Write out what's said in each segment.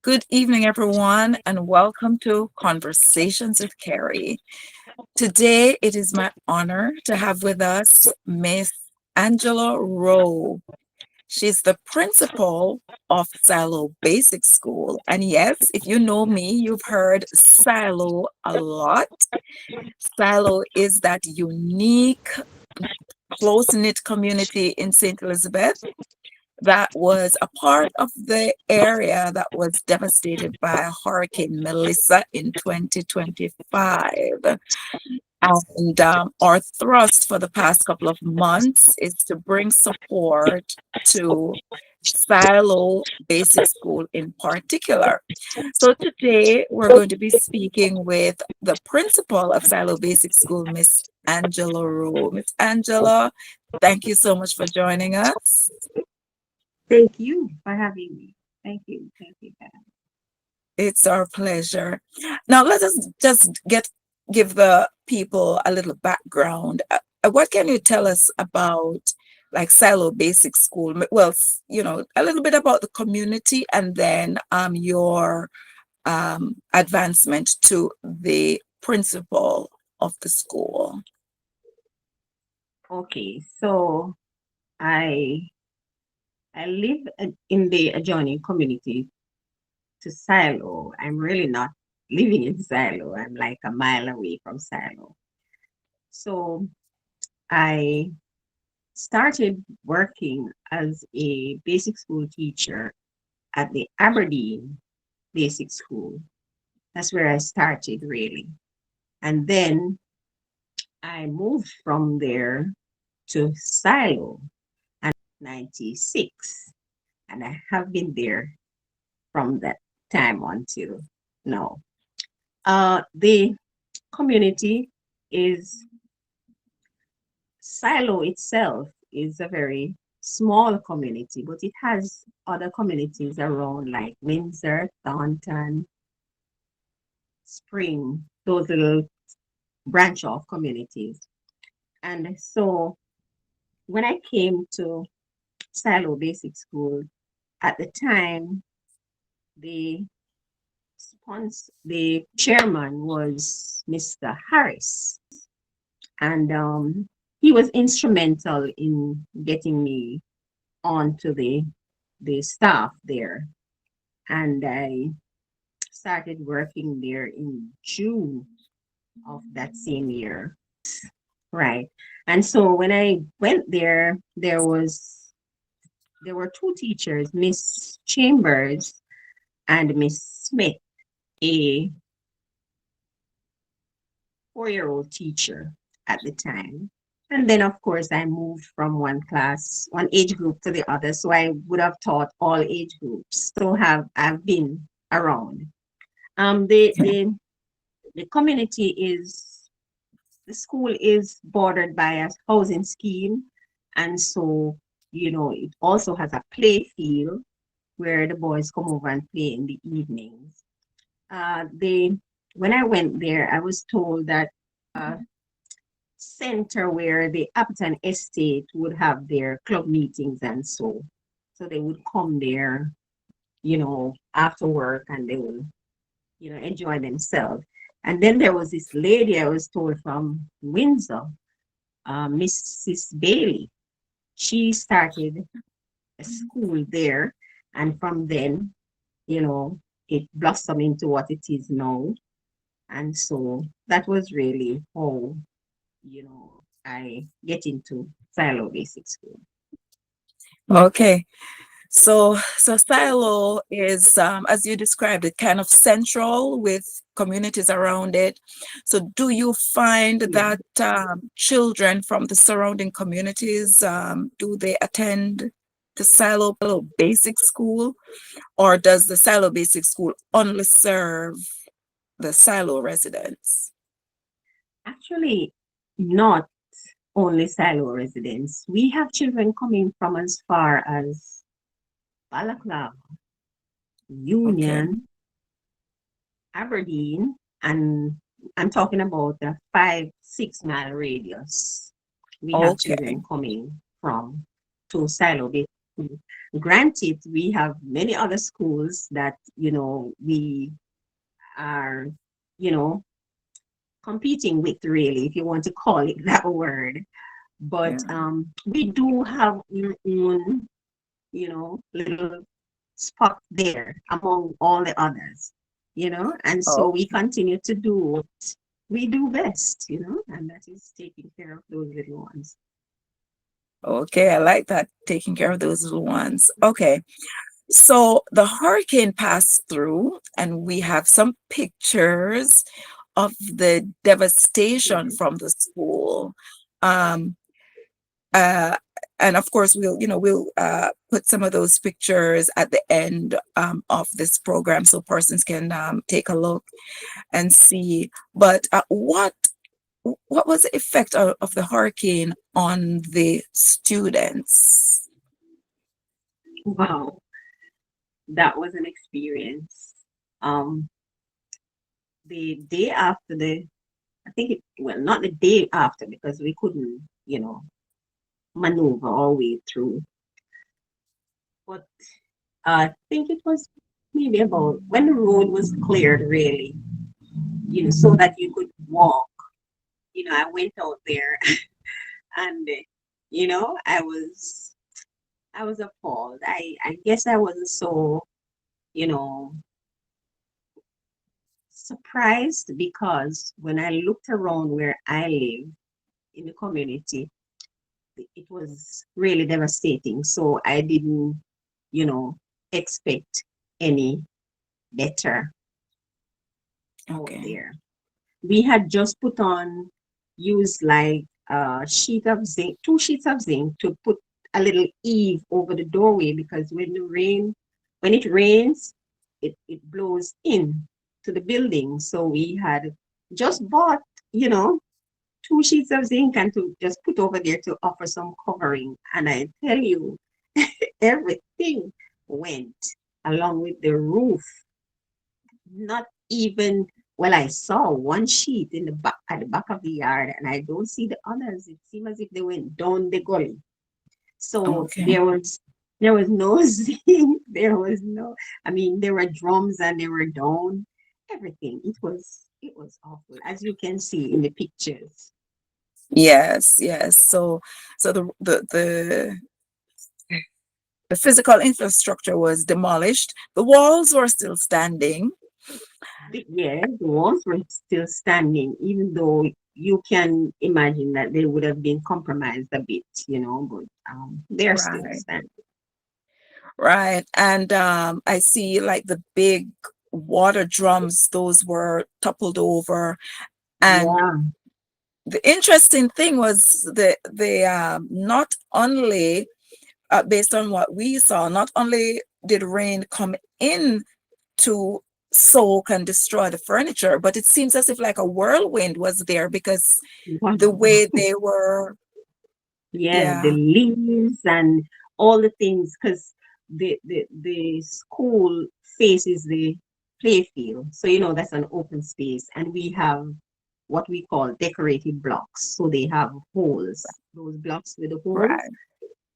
Good evening, everyone, and welcome to Conversations with Carrie. Today, it is my honor to have with us Miss Angela Rowe. She's the principal of Siloah Basic School. And yes, if you know me, you've heard Silo a lot. Silo is that unique, close knit community in St. Elizabeth that was a part of the area that was devastated by Hurricane Melissa in 2025. And our thrust for the past couple of months is to bring support to Siloah Basic School in particular. So today we're going to be speaking with the principal of Siloah Basic School, Miss Angela Rowe. Miss Angela, thank you so much for joining us. Thank you for having me. Thank you. Thank you. It's our pleasure. Now let us just give the people a little background. What can you tell us about like Silo Basic School? Well, a little bit about the community and then your advancement to the principal of the school. Okay, so I I live in the adjoining community to Silo. I'm really not living in Silo. I'm like a mile away from Silo. So I started working as a basic school teacher at the Aberdeen Basic School. That's where I started really. And then I moved from there to Silo and 96. And I have been there from that time until now. The community is Silo itself is a very small community, but it has other communities around like Windsor, Thornton, Spring, those little branch off communities. And so when I came to Siloah Basic School, at the time, the the chairman was Mr. Harris, and he was instrumental in getting me onto the staff there. And I started working there in June of that same year. Right. And so when I went there, there were two teachers, Miss Chambers and Miss Smith, a 4-year-old teacher at the time. And then, of course, I moved from one age group to the other. So I would have taught all age groups. So I've been around. Um, the the the community is the school is bordered by a housing scheme, and so it also has a play field where the boys come over and play in the evenings. They When I went there, I was told that center where the Upton Estate would have their club meetings and so they would come there, after work and they will, enjoy themselves. And then there was this lady I was told from Windsor, Mrs. Bailey. She started a school there, and from then, you know, it blossomed into what it is now. And so that was really how, I get into Silo Basic School. Okay. So Silo is, as you described it, kind of central with communities around it. So do you find Yeah. that children from the surrounding communities, do they attend the Silo Basic School, or does the Silo Basic School only serve the Silo residents? Actually, not only Silo residents. We have children coming from as far as Balaclava, Okay. Union, Aberdeen, and I'm talking about a 5, 6 mile radius. We have Okay. children coming from to Silo Bay. Granted, we have many other schools that, we are, you know, competing with, really, if you want to call it that word. But Yeah. we do have our own, little spot there among all the others, and so Oh, we continue to do what we do best, and that is taking care of those little ones. okay. I like that. Taking care of those little ones. Okay. So the hurricane passed through, and we have some pictures of the devastation Mhm. from the school. Um, uh, and of course, we'll put some of those pictures at the end of this program so persons can take a look and see. But what was the effect of the hurricane on the students? Wow, that was an experience. Um, the day after I think well, not the day after because we couldn't, maneuver our way through, but I think it was maybe about when the road was cleared, really, so that you could walk. I went out there and, I was appalled. I guess I wasn't so, you know, surprised because when I looked around where I live in the community, it was really devastating. So I didn't, you know, expect any better out Okay. there. We had just put on, used like a sheet of zinc, two sheets of zinc to put a little eave over the doorway because when it rains, it blows in to the building. So we had just bought, you know, two sheets of zinc and to just put over there to offer some covering. And I tell you, everything went along with the roof. Not even, well, I saw one sheet in the back at the back of the yard, and I don't see the others. It seemed as if they went down the gully. So Okay. there was no zinc, there was no, I mean, there were drums and they were down, everything. It was awful, as you can see in the pictures. Yes, yes. So the physical infrastructure was demolished. The walls were still standing. Yeah, the walls were still standing, even though you can imagine that they would have been compromised a bit, but they're still Right. standing. Right. And I see like the big water drums, those were toppled over. And Yeah, the interesting thing was the not only based on what we saw, not only did rain come in to soak and destroy the furniture, but it seems as if like a whirlwind was there because wow. the way they were, Yeah, the yeah, leaves and all the things, because the school faces the playfield. So, that's an open space. And we have what we call decorated blocks. So they have holes, those blocks with the holes. right,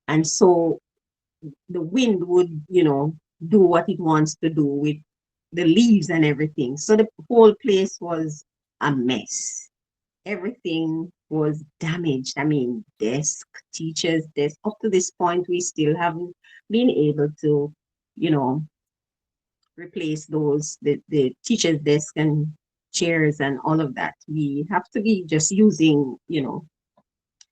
And so the wind would, do what it wants to do with the leaves and everything. So the whole place was a mess. Everything was damaged. I mean, teachers' desk. Up to this point, we still haven't been able to, you know, replace the teachers' desk and chairs and all of that. We have to be just using,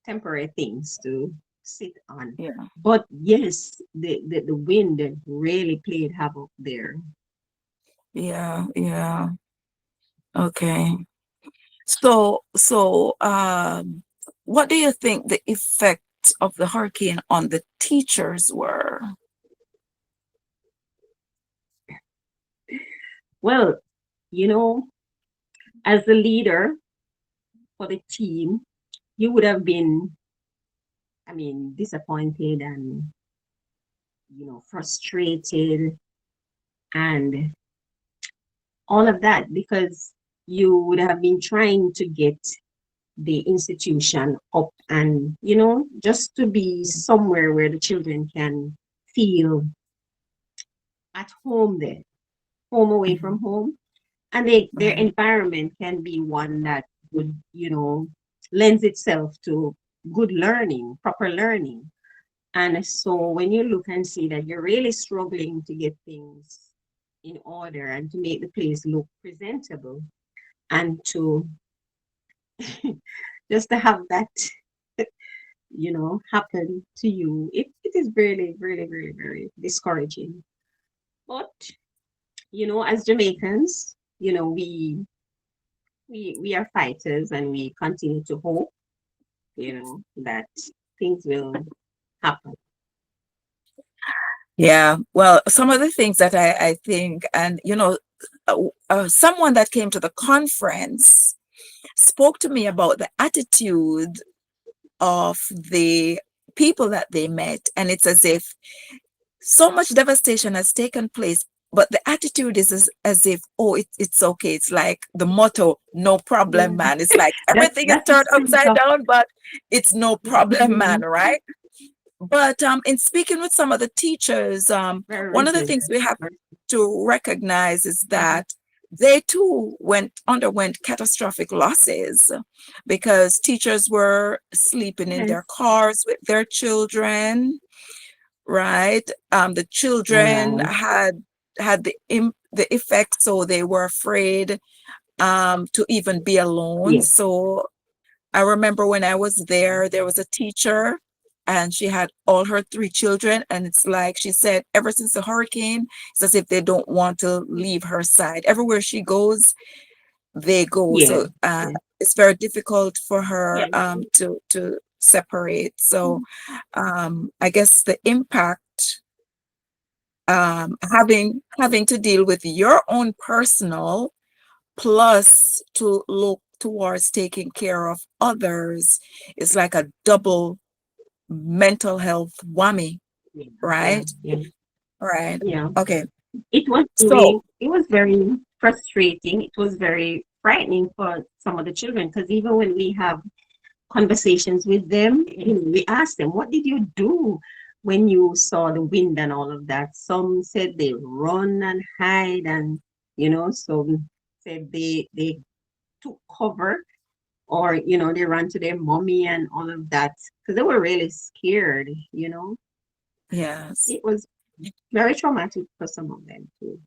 temporary things to sit on. yeah, But yes, the wind really played havoc there. yeah, yeah. Okay. So what do you think the effect of the hurricane on the teachers were? Well, you know, as the leader for the team, you would have been, I mean, disappointed and, frustrated and all of that because you would have been trying to get the institution up and, just to be somewhere where the children can feel at home there, home away from Mhm. home. And their Right. environment can be one that would, lends itself to good learning, proper learning. And so when you look and see that you're really struggling to get things in order and to make the place look presentable and to just to have that, happen to you, it is really, really, very, very discouraging. But, as Jamaicans, we are fighters and we continue to hope, that things will happen. Yeah. Well, some of the things that I think, and someone that came to the conference spoke to me about the attitude of the people that they met. And it's as if so much devastation has taken place, but the attitude is as if, oh, it's okay. It's like the motto, no problem, Yeah. man. It's like everything is That's the turned spirit upside of. down, but it's no problem, man, Mhm. right? But in speaking with some of the teachers, Very one of the things resilient. we have to recognize is Mhm. that they too underwent catastrophic losses because teachers were sleeping in their Yes. cars with their children, right? The children Right. had the effect, so they were afraid to even be alone. Yeah. So I remember when I was there was a teacher and she had all her three children. And it's like she said, ever since the hurricane, it's as if they don't want to leave her side. Everywhere she goes, they go. Yeah. So Yeah. it's very difficult for her Yeah. to separate. So I guess the impact, having to deal with your own personal plus to look towards taking care of others is like a double mental health whammy, Yeah. Yeah. right? Yeah. Right. Yeah. Okay. Really, So, it was very frustrating. It was very frightening for some of the children because even when we have conversations with them, we ask them, what did you do when you saw the wind and all of that? Some said they run and hide and, some said they took cover or, they ran to their mommy and all of that because they were really scared. yes. It was very traumatic for some of them too.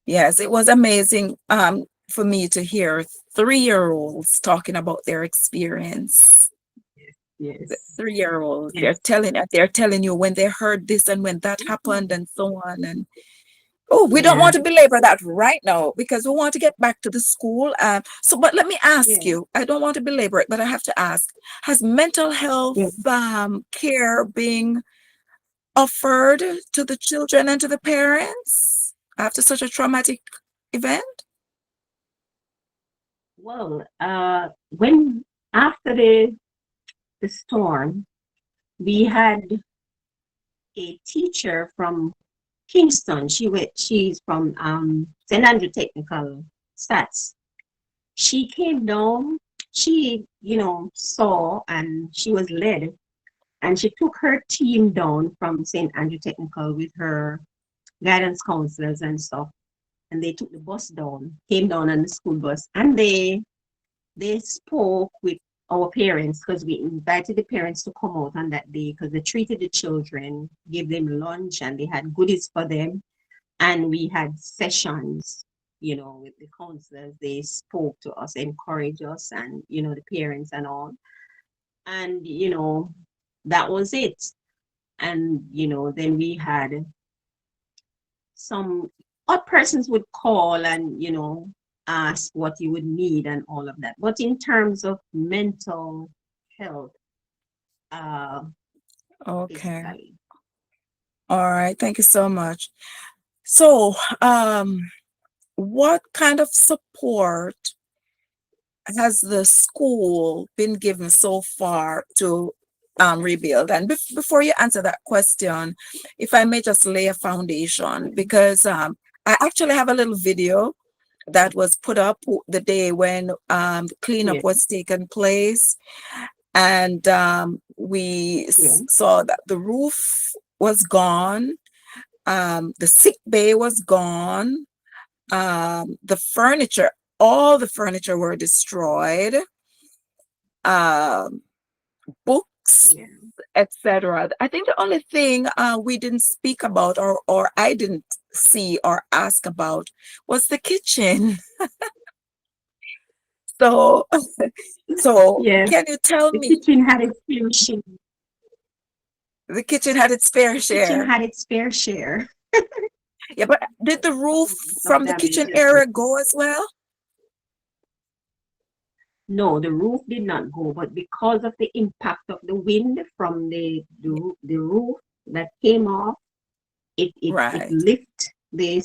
Yes, it was amazing for me to hear 3-year-olds talking about their experience. The Yes. 3-year-olds, Yes. they're telling you when they heard this and when that happened and so on. And oh, we don't Yeah. want to belabor that right now because we want to get back to the school. But let me ask Yeah. you, I don't want to belabor it, but I have to ask, has mental health Yeah. care being offered to the children and to the parents after such a traumatic event? Well, when after the storm, we had a teacher from Kingston. She's from St. Andrew Technical Stats. She came down, she, saw and she was led and she took her team down from St. Andrew Technical with her guidance counselors and stuff. And they took the bus down, came down on the school bus, and they spoke with our parents because we invited the parents to come out on that day because they treated the children, gave them lunch, and they had goodies for them. And we had sessions, with the counselors. They spoke to us, encouraged us, and, the parents and all. And, that was it. And, then we had some odd persons would call and, ask what you would need and all of that. But in terms of mental health, uh, Okay. basically, All right. Thank you so much. So, what kind of support has the school been given so far to rebuild? And before you answer that question, if I may just lay a foundation, because I actually have a little video that was put up the day when the cleanup yeah, was taking place. And we yeah, saw that the roof was gone. The sick bay was gone. The furniture, all the furniture were destroyed. Um, Books, Yeah. etc. I think the only thing we didn't speak about, or I didn't see or ask about, was the kitchen. So, so Yes, can you tell the me, kitchen had its fair share. the kitchen had its fair Kitchen share? had its fair share Yeah, but did the roof of from the kitchen damage as well. area go as well? No, the roof did not go, but because of the impact of the wind from the roof that came off, it Right. lift the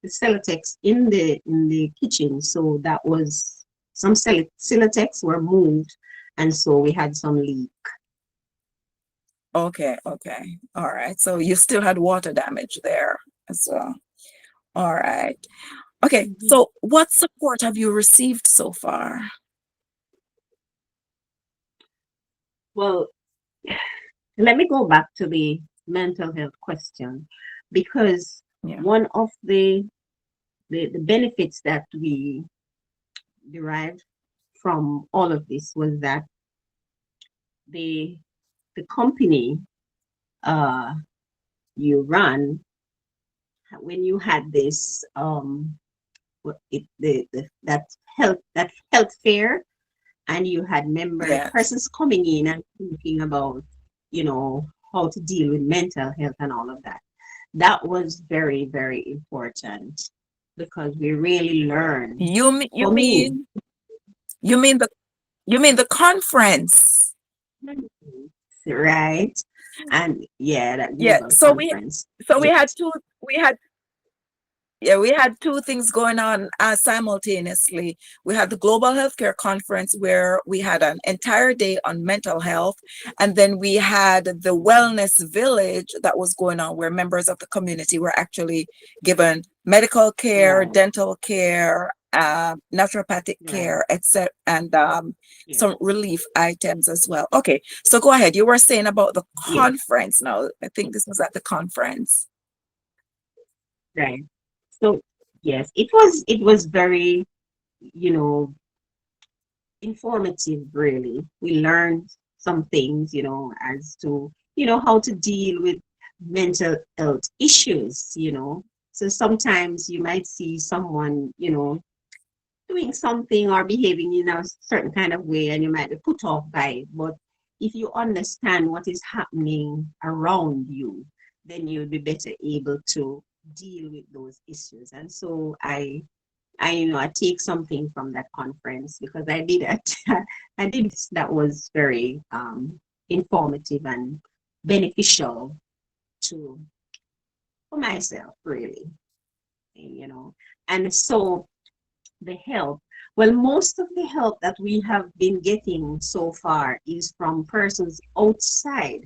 Celotex in the kitchen. So that was some Celotex were moved, and so we had some leak. Okay, okay. All right. So you still had water damage there as well. All right. Okay. Mhm. So what support have you received so far? Well, let me go back to the mental health question because Yeah. one of the benefits that we derived from all of this was that the the company uh, you run when you had this that health fair and you had member Yes. persons coming in and thinking about how to deal with mental health and all of that. That was very, very important because we really learn. You For me, mean you mean the you mean the conference? right? And yeah, that Yeah. global conference. So we Yes. had two we had Yeah, we had two things going on simultaneously. We had the Global Healthcare Conference where we had an entire day on mental health, and then we had the Wellness Village that was going on where members of the community were actually given medical care, Right, dental care, naturopathic right. care, etc., and Yeah, some relief items as well. Okay, so go ahead. You were saying about the yeah, conference now. I think this was at the conference. right. So yes, it was very, you know, informative really. We learned some things, as to, how to deal with mental health issues. So sometimes you might see someone, doing something or behaving in a certain kind of way and you might be put off by it. But if you understand what is happening around you, then you'll be better able to deal with those issues. And so I take something from that conference because I did it. I did this that was very informative and beneficial to for myself, really. You know, and so the help. Well, most of the help that we have been getting so far is from persons outside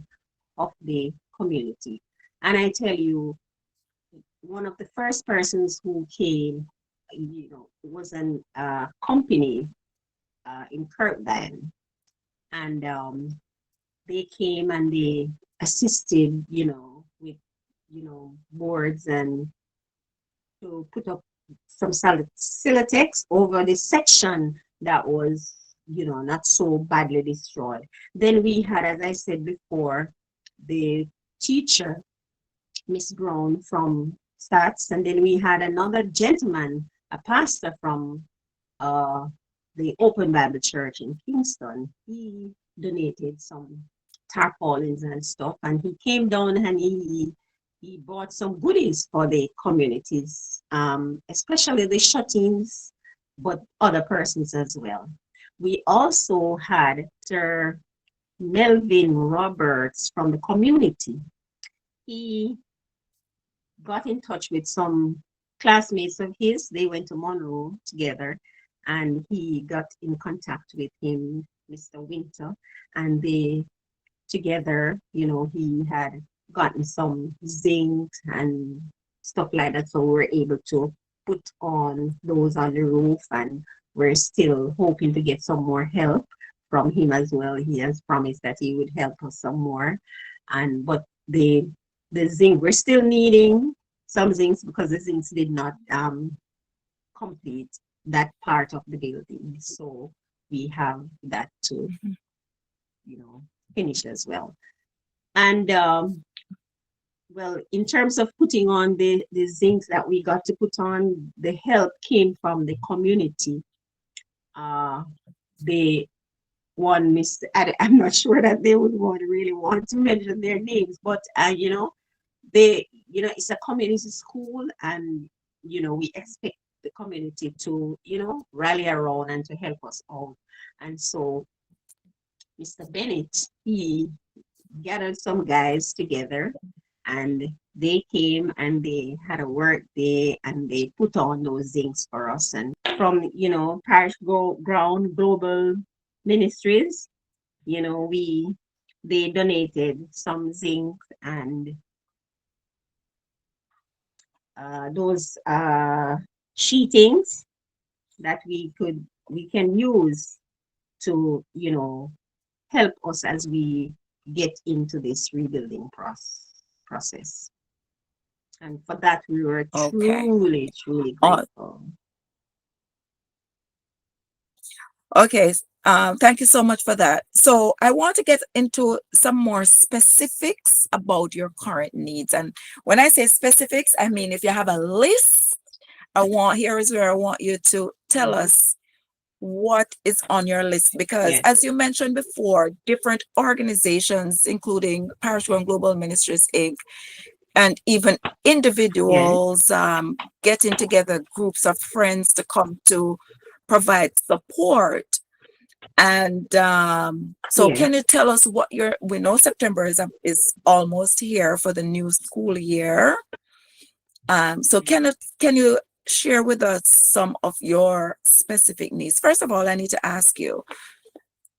of the community. And I tell you, one of the first persons who came, was an company in Kirkland, and they came and they assisted, with boards and to put up some silotex over the section that was, not so badly destroyed. Then we had, as I said before, the teacher, Miss Brown from STATS, and then we had another gentleman, a pastor from uh, the Open Bible Church in Kingston. He donated some tarpaulins and stuff, and he came down and he bought some goodies for the communities, especially the shut-ins, but other persons as well. We also had Sir Melvin Roberts from the community. He got in touch with some classmates of his. They went to Monroe together, and he got in contact with him, Mr. Winter, and they together, he had gotten some zinc and stuff like that. So we were able to put on those on the roof, and we're still hoping to get some more help from him as well. He has promised that he would help us some more. And but the zinc. We're still needing some zincs because the zincs did not complete that part of the building. So we have that to, Mhm. finish as well. And well, in terms of putting on the zincs that we got to put on, the help came from the community. Uh, the one Mr. I'm not sure that they would really want to mention their names, but it's a community school, and we expect the community to rally around and to help us out. And so Mr. Bennett, he gathered some guys together, and they came and they had a work day and they put on those things for us. And from Parish Ground Global Ministries, we they donated some zinc and those sheetings that we can use to help us as we get into this rebuilding process. And for that, we were Okay. truly, truly Uh, grateful. okay. Thank you so much for that. So I want to get into some more specifics about your current needs. And when I say specifics, I mean if you have a list, here is where I want you to tell Mhm. us what is on your list. Because Yes, as you mentioned before, different organizations, including Parish One Global Ministries Inc., and even yes, individuals getting together groups of friends to come to provide support. And so yes. can you tell us what we know September is almost here for the new school year. So Mhm. can you share with us some of your specific needs? First of all, I need to ask you,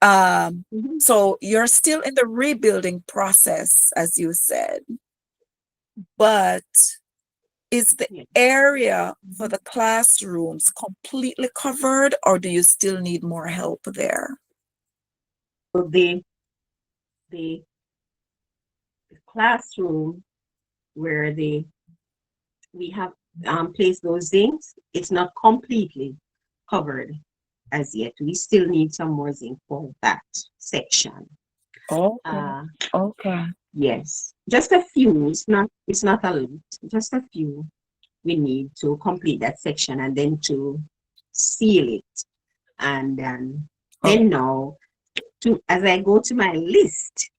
um, Mhm. so you're still in the rebuilding process, as you said, but is the Yes. area for Mhm. the classrooms completely covered, or do you still need more help there? So the classroom where we have placed those things, it's not completely covered as yet. We still need some more zinc for that section. Okay. Uh, Okay. yes, just a few. It's not a lot. Just a few we need to complete that section and then to seal it. And Oh, then now, as I go to my list,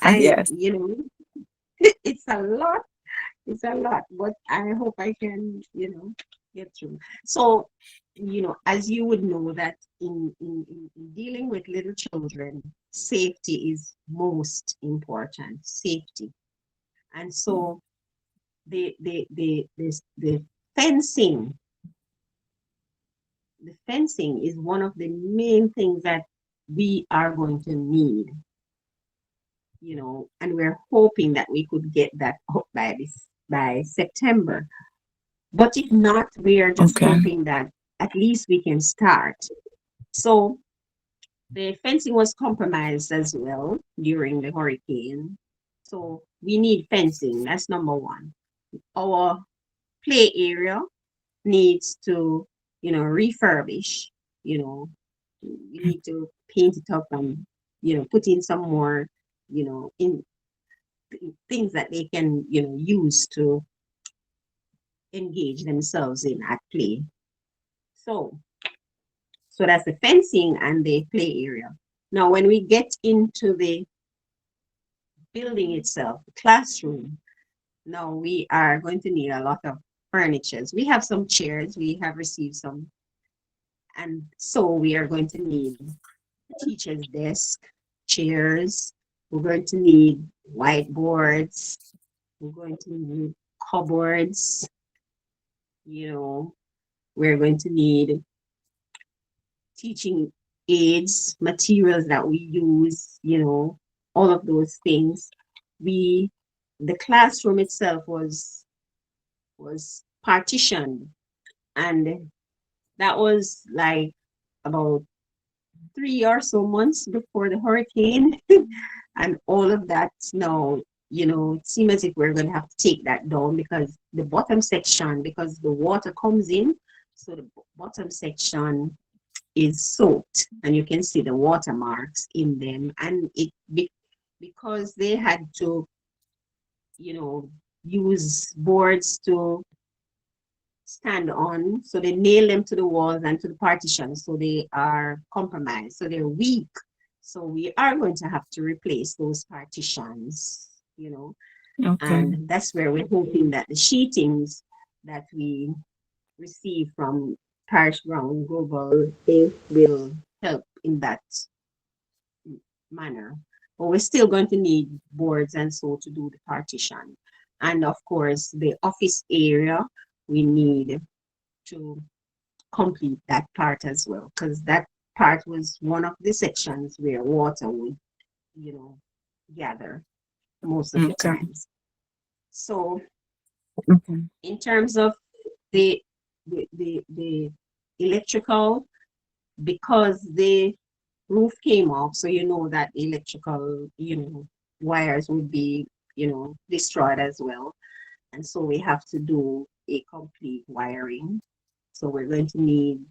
I yes. it's a lot. It's a lot, but I hope I can, get through. So, as you would know that in dealing with little children, safety is most important. Safety. And so the fencing, the fencing is one of the main things that we are going to need, and we're hoping that we could get that up by September. But if not, we are just Okay. hoping that at least we can start. So the fencing was compromised as well during the hurricane. So we need fencing. That's number one. Our play area needs to, refurbish. We need to paint it up and, put in some more, in things that they can, use to engage themselves in at play. So So that's the fencing and the play area. Now, when we get into the building itself, the classroom, now we are going to need a lot of furnitures. We have some chairs, we have received some, and so we are going to need teacher's desk, chairs, we're going to need whiteboards, we're going to need cupboards, you know, we're going to need teaching aids, materials that we use, all of those things. We the classroom itself was partitioned, and that was like about 3 or so months before the hurricane. And all of that now, it seems as if we're going to have to take that down because the bottom section, because the water comes in, so the bottom section is soaked, and you can see the watermarks in them. And because they had to, you know, use boards to stand on, so they nail them to the walls and to the partitions, so they are compromised, so they're weak. So we are going to have to replace those partitions, Okay. and that's where we're hoping that the sheetings that we receive from Parish Ground Global, they will help in that manner. But we're still going to need boards and so to do the partition. And of course, the office area, we need to complete that part as well, because that part was one of the sections where water would, you know, gather most of the Okay. times. So Okay. in terms of the the electrical, because the roof came off, so that the electrical, wires would be, destroyed as well. And so we have to do a complete wiring. So we're going to need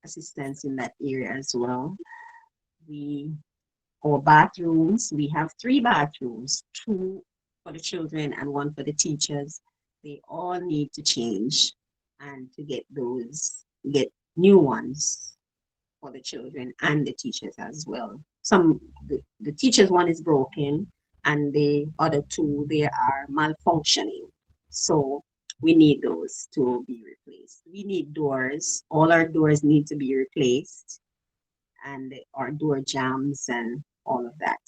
assistance in that area as well. We Our bathrooms, we have three bathrooms, two for the children and one for the teachers. They all need to change and to get new ones for the children and the teachers as well. The teachers one is broken, and the other two, they are malfunctioning. So we need those to be replaced. We need doors. All our doors need to be replaced, and our door jams and all of that.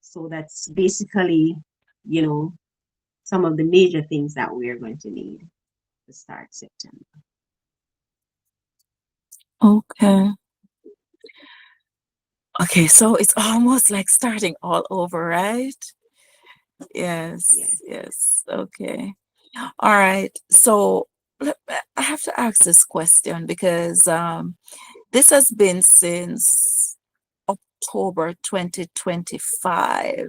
So that's basically, you know, some of the major things that we are going to need to start September. Okay. Okay. So it's almost like starting all over, right? Yeah. Yes. Yes. Okay. All right. So I have to ask this question because this has been since October 2025.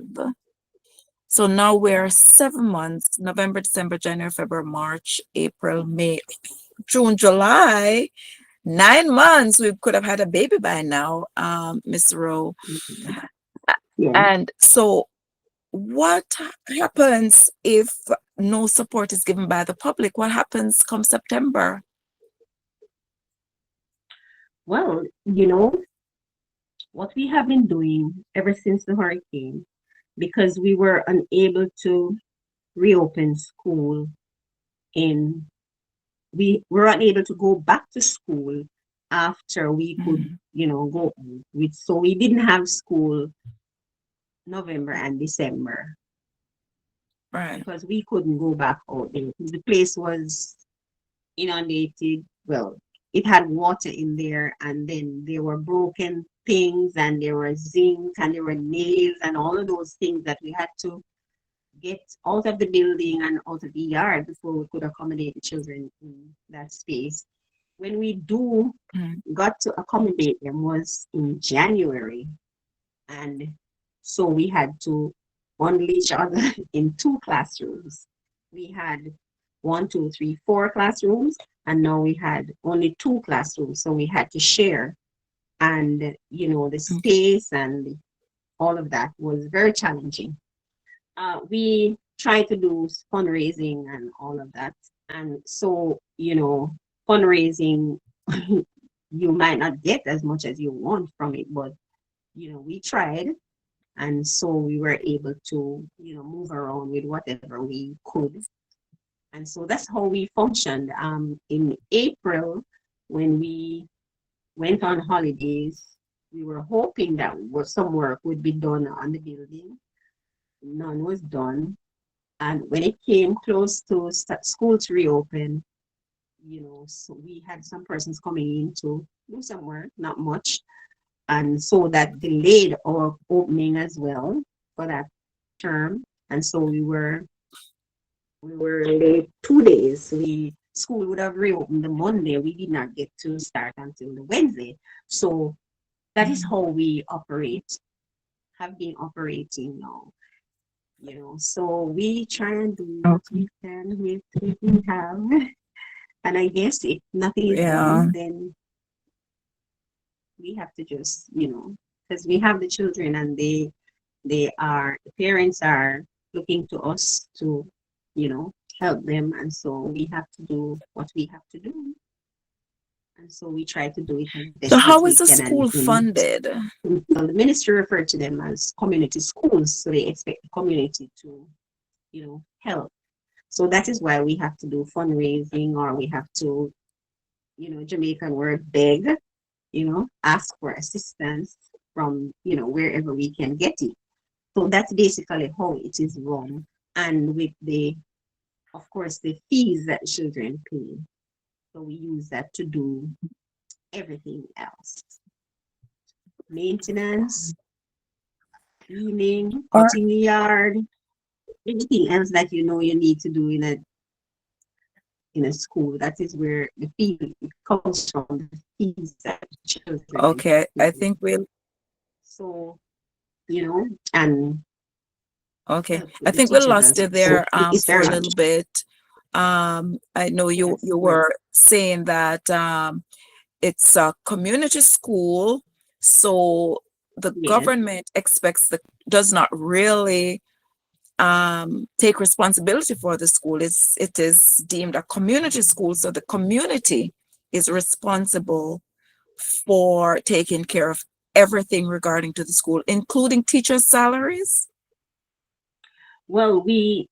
So now we're 7 months: November, December, January, February, March, April, May, June, July. 9 months. We could have had a baby by now, Miss Rowe. Mhm. Yeah. And so, what happens if no support is given by the public? What happens come September? Well, what we have been doing ever since the hurricane, because we were unable to reopen school in, we were unable to go back to school after we could, Mhm. go with, so we didn't have school November and December Right. because we couldn't go back out there. The place was inundated. Well, it had water in there, and then there were broken things, and there were zinc, and there were nails, and all of those things that we had to get out of the building and out of the yard before we could accommodate the children in that space. When we do Mhm. got to accommodate them was in January, and so we had to bundle each other in two classrooms. We had one, two, three, four classrooms, and now we had only two classrooms. So we had to share. And, the Okay. space and all of that was very challenging. We tried to do fundraising and all of that. And so, fundraising, you might not get as much as you want from it, but, we tried. And so we were able to, move around with whatever we could. And so that's how we functioned. In April, when we went on holidays, we were hoping that some work would be done on the building. None was done. And when it came close to school to reopen, so we had some persons coming in to do some work, not much. And so that delayed our opening as well for that term. And so we were late 2 days. We School would have reopened the Monday. We did not get to start until the Wednesday. So that is Mhm. how we operate. have been operating now, you know. So we try and do what Okay. we can with what we have. And I guess if nothing is Yeah. done, then we have to just, you know, because we have the children and they are the parents are looking to us to, you know, help them, and so we have to do what we have to do, and so we try to do it as So best as how we is the can. school funded? Well, the ministry referred to them as community schools, so they expect the community to, you know, help. So that is why we have to do fundraising, or we have to, you know, Jamaican word beg, you know, ask for assistance from, you know, wherever we can get it. So that's basically how it is run. And with the, of course, the fees that children pay. So we use that to do everything else. Maintenance, cleaning, Or cutting the yard, anything else that you know you need to do in a school. That is where the fee comes from, the fees that children okay, pay. I think we'll So, you know, and okay. help I with the think we teachers lost as you well. So there it's for very a little much. bit. I know Yes, you well, were saying that it's a community school, so the yes. government expects the does not really take responsibility for the school. It is deemed a community school, so the community is responsible for taking care of everything regarding to the school, including teachers' salaries. Well, we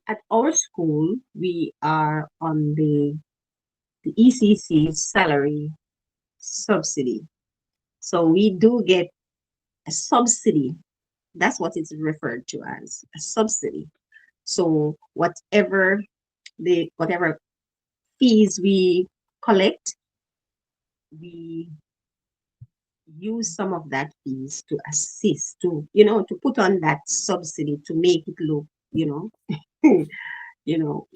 at our school we are on the ECC salary subsidy. So we do get a subsidy. That's what it's referred to as, a subsidy. So whatever fees we collect, we use some of that fees to assist, to, you know, to put on that subsidy to make it look, you know, you know,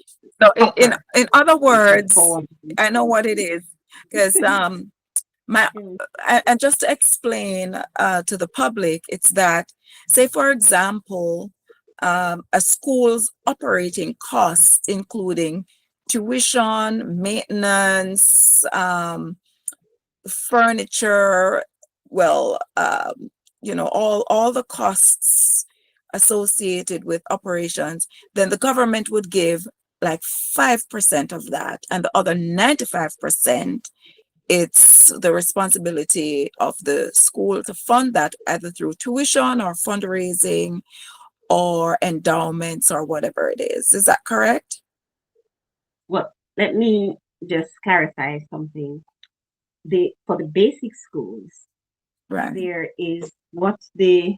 So proper. in other For words, one. I know what it is because my and just to explain to the public, it's that say for example, a school's operating costs, including tuition, maintenance, furniture, well, all the costs associated with operations, then the government would give like 5% of that, and the other 95%, it's the responsibility of the school to fund that either through tuition or fundraising or endowments or whatever it is. Is that correct? Well, let me just clarify something. For the basic schools, Right. there is what the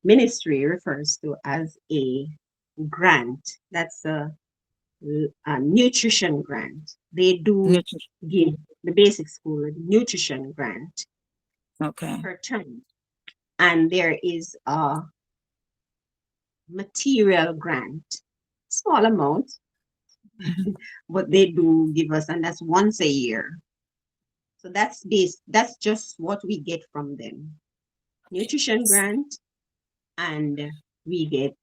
ministry refers to as a grant. That's a nutrition grant. They do Nutrition. give the basic school a nutrition grant Okay. per term. And there is a material grant, small amount, Mhm. but they do give us, and that's once a year. So that's just what we get from them. Nutrition grant, and we get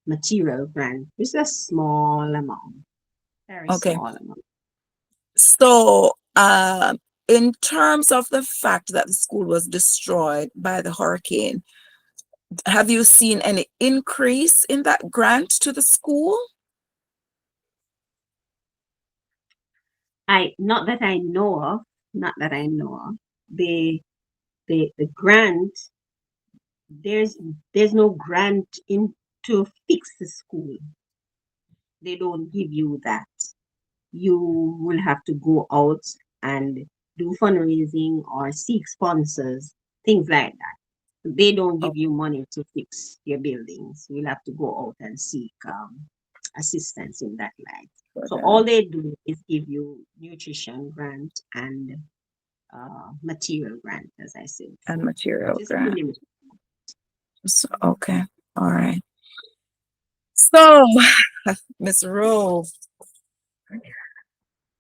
material grant, which is a small amount, very Okay. small amount. So, in terms of the fact that the school was destroyed by the hurricane, have you seen any increase in that grant to the school? Not that I know of, not that I know of. The the grant, there's there's no grant in to fix the school. They don't give you that. You will have to go out and do fundraising or seek sponsors, things like that. They don't Oh, give you money to fix your buildings. You'll have to go out and seek assistance in that light. for So the all they do is give you nutrition grant and material grant, as I said and before, which material is a grant. minimum. So, okay. All right. So, Miss Rowe,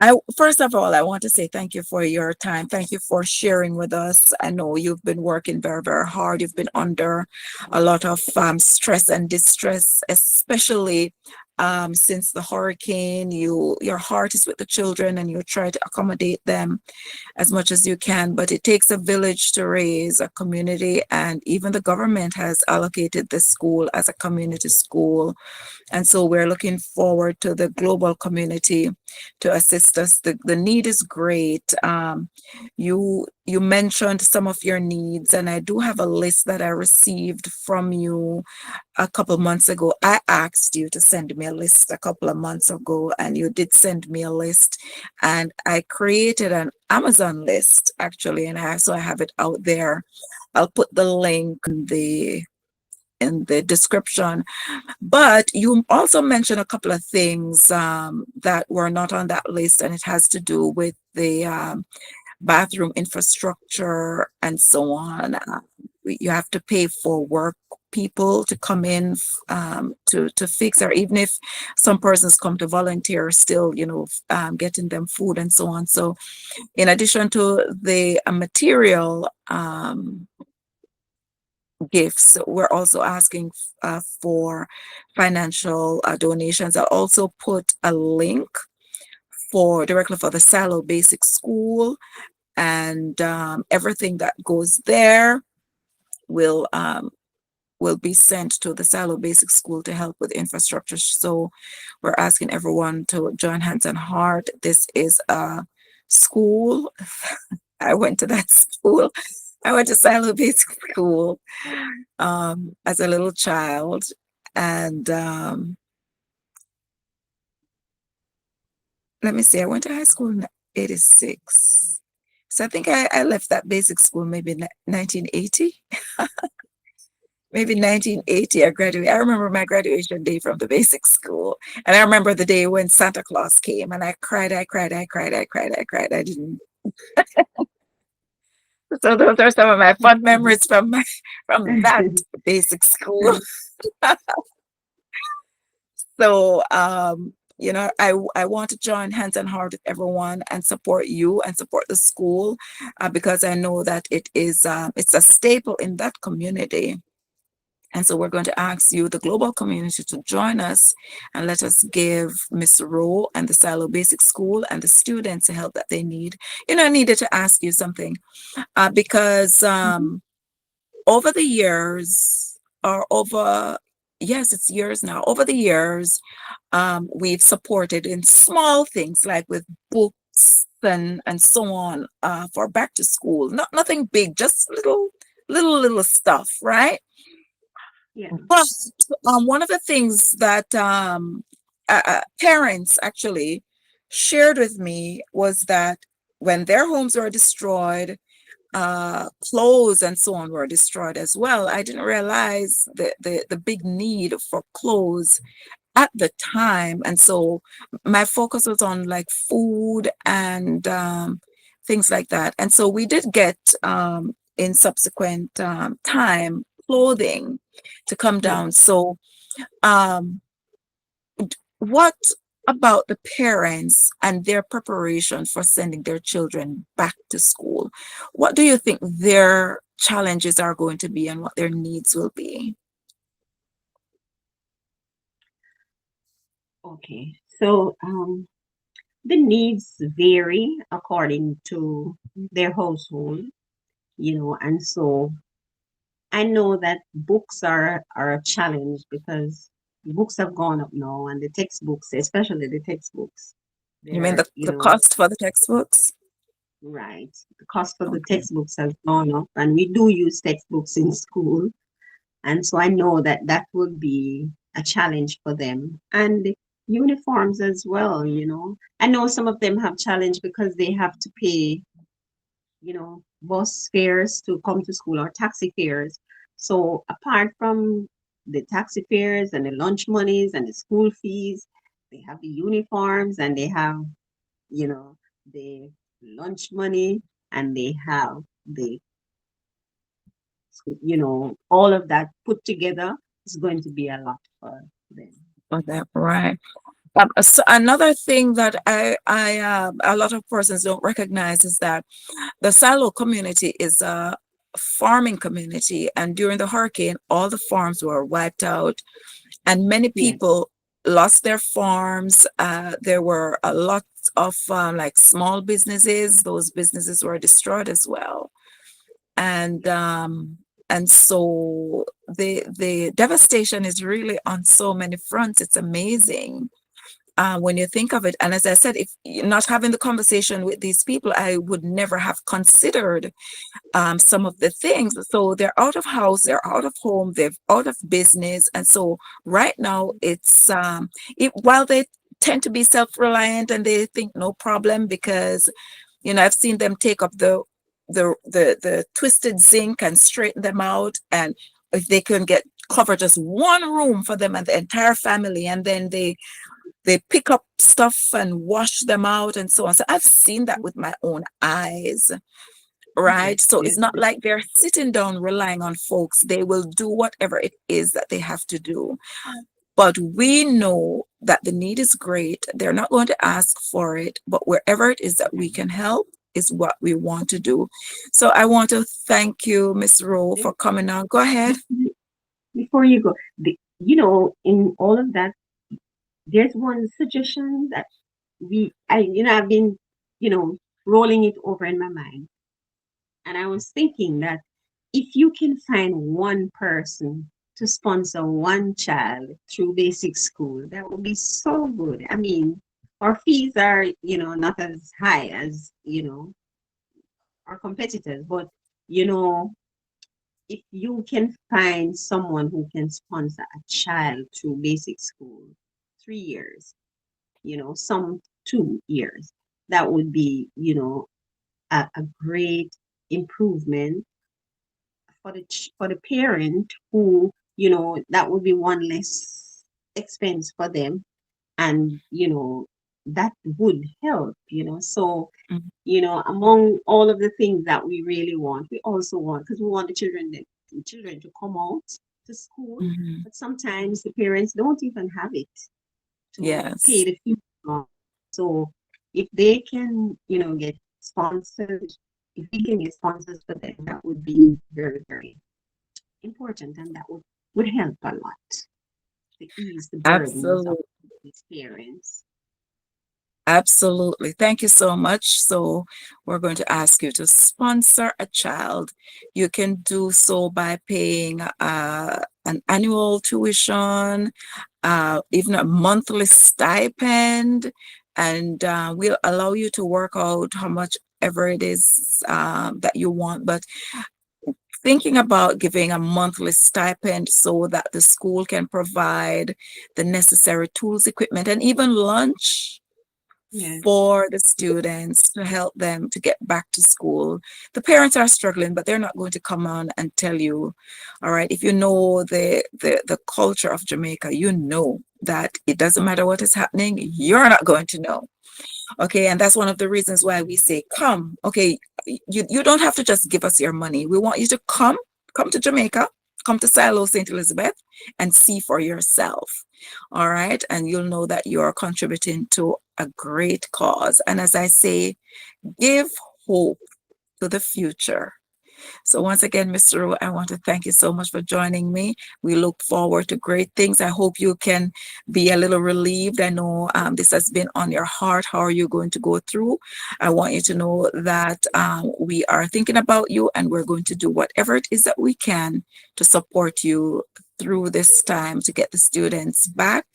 I first of all, I want to say thank you for your time. Thank you for sharing with us. I know you've been working very, very hard. You've been under a lot of stress and distress, especially since the hurricane. Your heart is with the children, and you try to accommodate them as much as you can. But it takes a village to raise a community, and even the government has allocated this school as a community school, and so we're looking forward to the global community to assist us. The need is great. You mentioned some of your needs, and I do have a list that I received from you a couple months ago. I asked you to send me a list a couple of months ago, and you did send me a list. And I created an Amazon list actually, and I have it out there. I'll put the link in the description. But you also mentioned a couple of things that were not on that list, and it has to do with the bathroom infrastructure and so on. You have to pay for work people to come in to fix, or even if some persons come to volunteer, still, getting them food and so on. So in addition to the material gifts, we're also asking for financial donations. I'll also put a link for directly for the Siloah Basic School, and everything that goes there will will be sent to the Siloah Basic School to help with infrastructure. So we're asking everyone to join hands and heart. This is a school. I went to that school. I went to Siloah Basic School as a little child. And let me see, I went to high school in 86. So I think I left that basic school maybe 1980. Maybe 1980 I graduated. I remember my graduation day from the basic school. And I remember the day when Santa Claus came, and I cried, I cried, I cried, I cried, I cried. I didn't. So those are some of my fun memories from that basic school. So, I want to join hands and heart with everyone and support you and support the school, because I know that it's a staple in that community. And so we're going to ask you, the global community, to join us and let us give Miss Rowe and the Siloah Basic School and the students the help that they need. I needed to ask you something, because Mhm. over the years, or over, yes, it's years now, over the years, we've supported in small things like with books and so on, for back to school. Nothing big, just little stuff, right? Yeah. But one of the things that parents actually shared with me was that when their homes were destroyed, clothes and so on were destroyed as well. I didn't realize the big need for clothes at the time. And so my focus was on like food and things like that. And so we did get, in subsequent time, clothing to come Yeah. down. So um, what about the parents and their preparation for sending their children back to school? What do you think their challenges are going to be, and what their needs will be? Okay. So the needs vary according to their household, and so I know that books are a challenge because books have gone up now, and the textbooks, especially the textbooks, You mean they're, the cost for the textbooks? right. The cost for the Okay. textbooks has gone up, and we do use textbooks in school. And so I know that that would be a challenge for them. And uniforms as well. I know some of them have challenge because they have to pay, bus fares to come to school, or taxi fares. So apart from the taxi fares and the lunch monies and the school fees, they have the uniforms, and they have, the lunch money, and they have the, all of that put together is going to be a lot for them. For that, right. So another thing that a lot of persons don't recognize is that the Siloah community is a farming community, and during the hurricane, all the farms were wiped out, and many Yes, people lost their farms. There were a lot of like small businesses; those businesses were destroyed as well, and so the devastation is really on so many fronts. It's amazing when you think of it. And as I said, if not having the conversation with these people, I would never have considered some of the things. So they're out of house, they're out of home, they're out of business. And so right now it's while they tend to be self-reliant and they think no problem because I've seen them take up the twisted zinc and straighten them out, and if they can get cover just one room for them and the entire family, and then they pick up stuff and wash them out and so on. So I've seen that with my own eyes, yes, right? So it's yes, not like they're sitting down relying on folks. They will do whatever it is that they have to do. But we know that the need is great. They're not going to ask for it, but wherever it is that we can help is what we want to do. So I want to thank you, Miss Rowe, yes. for coming on. Go ahead. Before you go, in all of that, there's one suggestion that I've been, you know, rolling it over in my mind. And I was thinking that if you can find one person to sponsor one child through basic school, that would be so good. I mean, our fees are, not as high as, our competitors, but, you know, if you can find someone who can sponsor a child through basic school, 3 years, some 2 years, that would be, a great improvement for the parent who, that would be one less expense for them. And, that would help, so, among all of the things that we really want, we also want, because we want the children to come out to school, Mhm. but sometimes the parents don't even have it to pay Yes, the fees on. So if they can, get sponsored, if we can get sponsors for them, that would be very, very important, and that would help a lot to ease the burdens of absolutely. these parents. Absolutely. Thank you so much. So, we're going to ask you to sponsor a child. You can do so by paying an annual tuition, even a monthly stipend, and we'll allow you to work out how much ever it is that you want. But thinking about giving a monthly stipend so that the school can provide the necessary tools, equipment, and even lunch Yes. for the students to help them to get back to school. The parents are struggling, but they're not going to come on and tell you. All right. If you know the culture of Jamaica, you know that it doesn't matter what is happening, you're not going to know. Okay, and that's one of the reasons why we say come. Okay, you don't have to just give us your money. We want you to come to Jamaica, come to Siloah St. Elizabeth and see for yourself. All right, and you'll know that you're contributing to a great cause. And as I say, give hope to the future. So once again, Mr. Rowe, I want to thank you so much for joining me. We look forward to great things. I hope you can be a little relieved. I know this has been on your heart. How are you going to go through? I want you to know that we are thinking about you and we're going to do whatever it is that we can to support you through this time to get the students back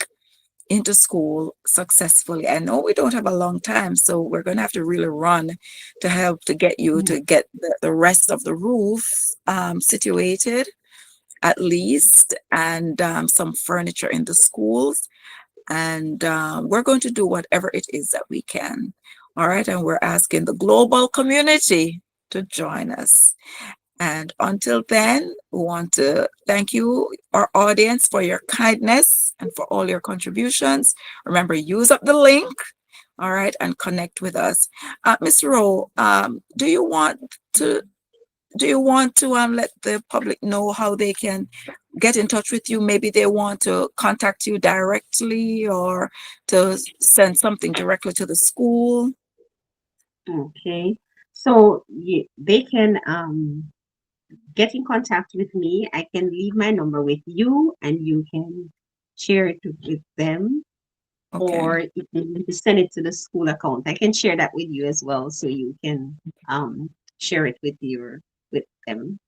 into school successfully. I know we don't have a long time, so we're going to have to really run to help to get you Yeah. to get the rest of the roof situated at least, and some furniture in the schools. And we're going to do whatever it is that we can. All right. And we're asking the global community to join us. And until then, we want to thank you, our audience, for your kindness and for all your contributions. Remember, use up the link, all right, and connect with us. Ms. Rowe, to do you want to let the public know how they can get in touch with you, maybe they want to contact you directly or to send something directly to the school. Okay. So they can get in contact with me. I can leave my number with you and you can share it with them, Okay. or if you need to send it to the school account, I can share that with you as well so you can share it with them.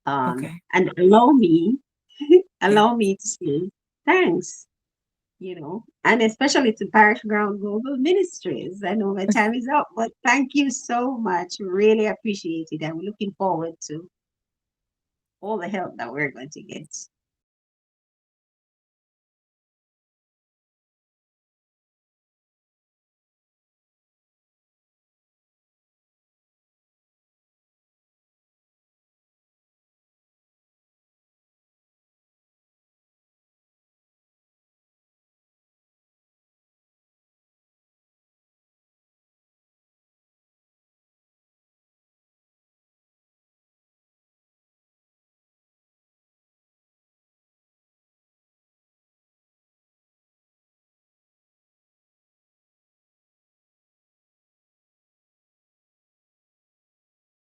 Okay. And allow me Yeah. allow me to say thanks, and especially to Parish Ground Global Ministries. I know my time is up, but thank you so much. Really appreciate it. I'm looking forward to all the help that we're going to get.